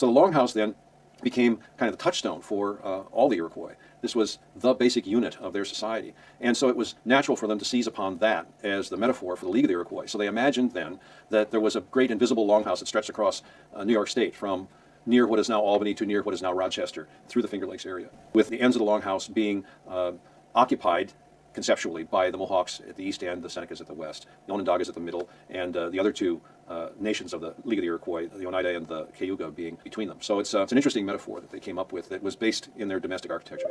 So the Longhouse then became kind of the touchstone for all the Iroquois. This was the basic unit of their society. And so it was natural for them to seize upon that as the metaphor for the League of the Iroquois. So they imagined then that there was a great invisible longhouse that stretched across New York State from near what is now Albany to near what is now Rochester through the Finger Lakes area, with the ends of the longhouse being occupied conceptually by the Mohawks at the east end, the Senecas at the west, the Onondagas at the middle, and the other two nations of the League of the Iroquois, the Oneida and the Cayuga, being between them. So it's an interesting metaphor that they came up with that was based in their domestic architecture.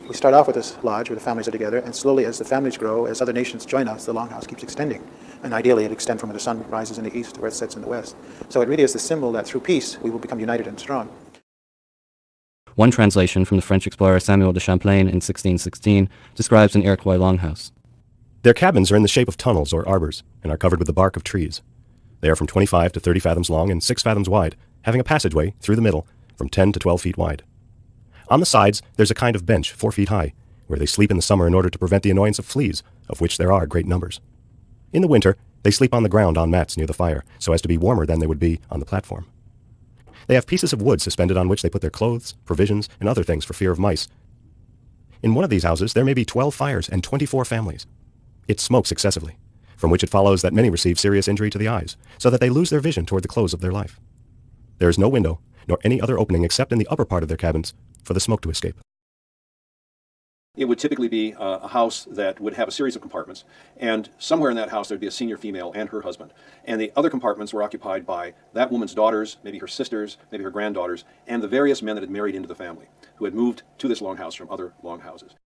We start off with this lodge where the families are together, and slowly as the families grow, as other nations join us, the Longhouse keeps extending. And ideally it extends from where the sun rises in the east to where it sets in the west. So it really is the symbol that through peace we will become united and strong. One translation from the French explorer Samuel de Champlain in 1616 describes an Iroquois longhouse. Their cabins are in the shape of tunnels or arbors and are covered with the bark of trees. They are from 25 to 30 fathoms long and 6 fathoms wide, having a passageway through the middle from 10 to 12 feet wide. On the sides, there's a kind of bench 4 feet high, where they sleep in the summer in order to prevent the annoyance of fleas, of which there are great numbers. In the winter, they sleep on the ground on mats near the fire, so as to be warmer than they would be on the platform. They have pieces of wood suspended on which they put their clothes, provisions, and other things for fear of mice. In one of these houses, there may be 12 fires and 24 families. It smokes excessively, from which it follows that many receive serious injury to the eyes, so that they lose their vision toward the close of their life. There is no window, nor any other opening except in the upper part of their cabins, for the smoke to escape. It would typically be a house that would have a series of compartments, and somewhere in that house there would be a senior female and her husband. And the other compartments were occupied by that woman's daughters, maybe her sisters, maybe her granddaughters, and the various men that had married into the family, who had moved to this longhouse from other longhouses.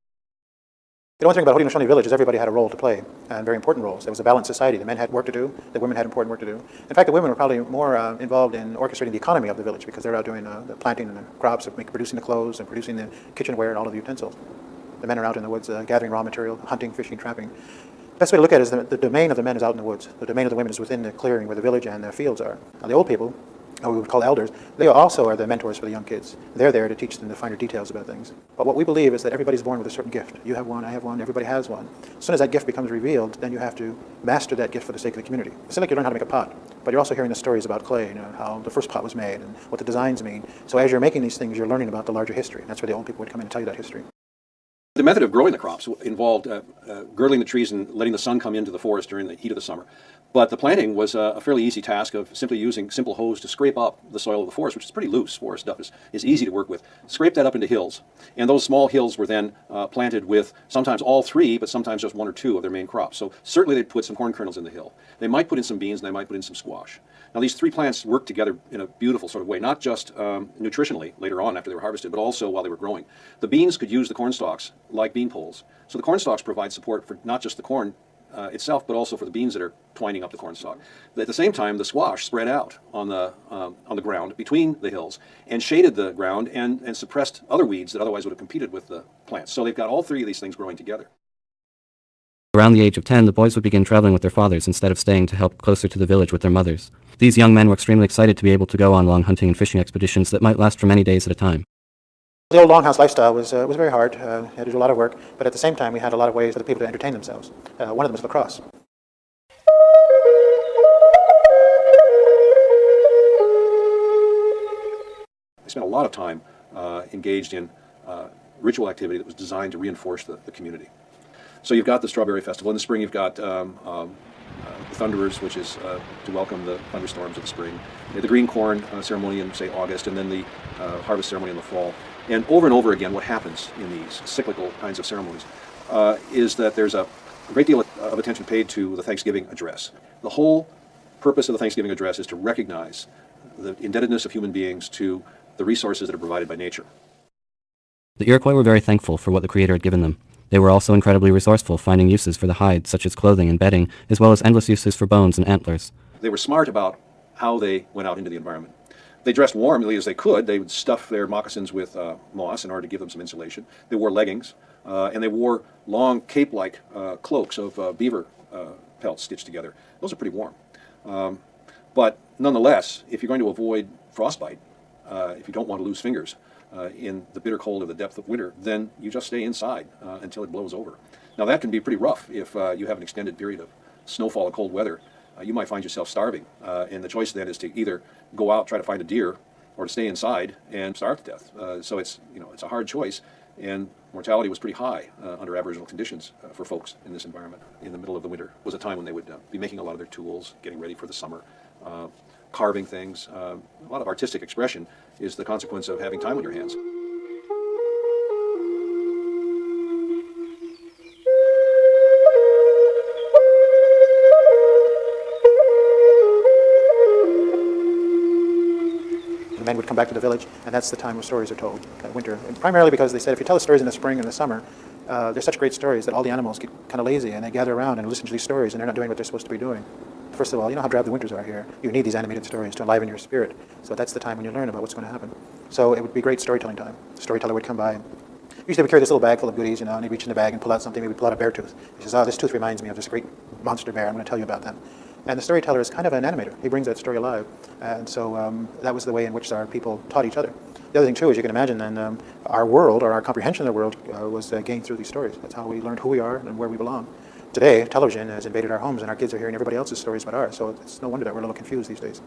The one thing about Haudenosaunee Village is everybody had a role to play, and very important roles. There was a balanced society. The men had work to do, the women had important work to do. In fact, the women were probably more involved in orchestrating the economy of the village, because they're out doing the planting and the crops, producing the clothes and producing the kitchenware and all of the utensils. The men are out in the woods gathering raw material, hunting, fishing, trapping. The best way to look at it is the domain of the men is out in the woods. The domain of the women is within the clearing where the village and the fields are. Now the old people, who we would call elders, they also are the mentors for the young kids. They're there to teach them the finer details about things. But what we believe is that everybody's born with a certain gift. You have one, I have one, everybody has one. As soon as that gift becomes revealed, then you have to master that gift for the sake of the community. It's like you learn how to make a pot, but you're also hearing the stories about clay, how the first pot was made and what the designs mean. So as you're making these things, you're learning about the larger history. And that's where the old people would come in and tell you that history. The method of growing the crops involved girdling the trees and letting the sun come into the forest during the heat of the summer. But the planting was a fairly easy task of simply using simple hoes to scrape up the soil of the forest, which is pretty loose. Forest stuff is easy to work with. Scrape that up into hills. And those small hills were then planted with sometimes all three, but sometimes just one or two of their main crops. So certainly they'd put some corn kernels in the hill. They might put in some beans and they might put in some squash. Now these three plants worked together in a beautiful sort of way, not just nutritionally later on after they were harvested, but also while they were growing. The beans could use the corn stalks like bean poles. So the corn stalks provide support for not just the corn itself, but also for the beans that are twining up the corn stalk. At the same time, the squash spread out on the ground between the hills and shaded the ground and suppressed other weeds that otherwise would have competed with the plants. So they've got all three of these things growing together. Around the age of 10, the boys would begin traveling with their fathers instead of staying to help closer to the village with their mothers. These young men were extremely excited to be able to go on long hunting and fishing expeditions that might last for many days at a time. The old longhouse lifestyle was very hard. You had to do a lot of work, but at the same time we had a lot of ways for the people to entertain themselves. One of them was lacrosse. They spent a lot of time engaged in ritual activity that was designed to reinforce the community. So you've got the Strawberry Festival. In the spring you've got the Thunderers, which is to welcome the thunderstorms of the spring. The green corn ceremony in, say, August, and then the harvest ceremony in the fall. And over again, what happens in these cyclical kinds of ceremonies is that there's a great deal of attention paid to the Thanksgiving address. The whole purpose of the Thanksgiving address is to recognize the indebtedness of human beings to the resources that are provided by nature. The Iroquois were very thankful for what the Creator had given them. They were also incredibly resourceful, finding uses for the hide, such as clothing and bedding, as well as endless uses for bones and antlers. They were smart about how they went out into the environment. They dressed warmly as they could. They would stuff their moccasins with moss in order to give them some insulation. They wore leggings, and they wore long cape-like cloaks of beaver pelts stitched together. Those are pretty warm. But nonetheless, if you're going to avoid frostbite, if you don't want to lose fingers in the bitter cold of the depth of winter, then you just stay inside until it blows over. Now that can be pretty rough if you have an extended period of snowfall and cold weather you might find yourself starving. And the choice then is to either go out, try to find a deer, or to stay inside and starve to death. So it's, it's a hard choice. And mortality was pretty high under Aboriginal conditions for folks in this environment. In the middle of the winter was a time when they would be making a lot of their tools, getting ready for the summer, carving things. A lot of artistic expression is the consequence of having time on your hands. The men would come back to the village, and that's the time where stories are told, winter. And primarily because they said if you tell the stories in the spring and the summer, they're such great stories that all the animals get kind of lazy, and they gather around and listen to these stories, and they're not doing what they're supposed to be doing. First of all, you know how drab the winters are here. You need these animated stories to enliven your spirit. So that's the time when you learn about what's going to happen. So it would be great storytelling time. The storyteller would come by. Usually we carry this little bag full of goodies, and he'd reach in the bag and pull out something. Maybe pull out a bear tooth. He says, "Oh, this tooth reminds me of this great monster bear. I'm going to tell you about that." And the storyteller is kind of an animator. He brings that story alive. And so that was the way in which our people taught each other. The other thing, too, is you can imagine then our world, or our comprehension of the world, was gained through these stories. That's how we learned who we are and where we belong. Today, television has invaded our homes, and our kids are hearing everybody else's stories but ours. So it's no wonder that we're a little confused these days.